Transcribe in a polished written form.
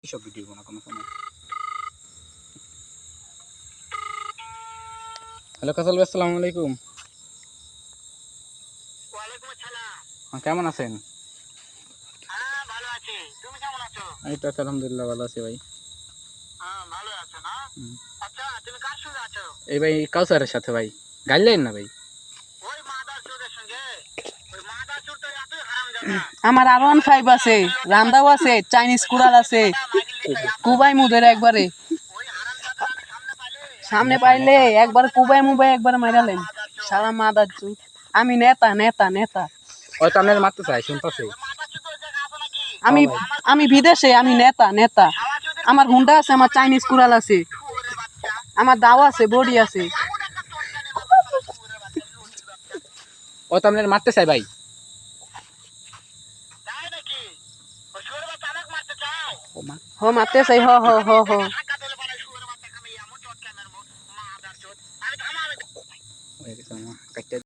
এসব ভিডিও না কোনো সময়। হ্যালো কাসাল ভাই, আসসালামু আলাইকুম। ওয়ালাইকুম আসসালাম। কেমন আছেন? হ্যাঁ ভালো আছি, তুমি কেমন আছো? এই তো আলহামদুলিল্লাহ ভালো আছি ভাই। হ্যাঁ ভালো আছো না? আচ্ছা তুমি কার সঙ্গে আছো? এই ভাই কাউসারের সাথে ভাই। গাইলেন না ভাই? ওই মাদার চোরের সঙ্গে। ওই মাদার চোর তো এতই হারামজাদা। আমার R15 আছে, রান্দাও আছে, চাইনিজ কুড়াল আছে, কুবাই মুদের একবারে ওই হারামজাদা আমি সামনে পাইলে একবার কুবাই মুবাই একবার মাইরালেন সারা মাদার চুই। আমি নেতা নেতা নেতা হয়তো আপনার মারতে চাই, শুনতেছি। ওই মাদার চোরের জায়গা আছে নাকি? আমি আমি বিদেশে, আমি নেতা নেতা। আমার হুন্ডা আছে, আমার চাইনিজ কুড়াল আছে, ওরে বাচ্চা। আমার দাও আছে, বডি আছে। এমন একটা চটকানি বাবা শালা শুয়োরের বাচ্চা, লুচির বাচ্চা। হয়তো আপনার মারতে চাই ভাই। তাই নাকি? ওই শুয়োরের বাচ্চা আমাকে মারতে চাও? হ মারতে চাই, হ হ হ হ। ধাক্কা দিলে পরে শুয়োরের বাচ্চা খাবে, এমন চটকানের মাদার চোর। আমি থামা, আমি হয়ে গেছে আমার।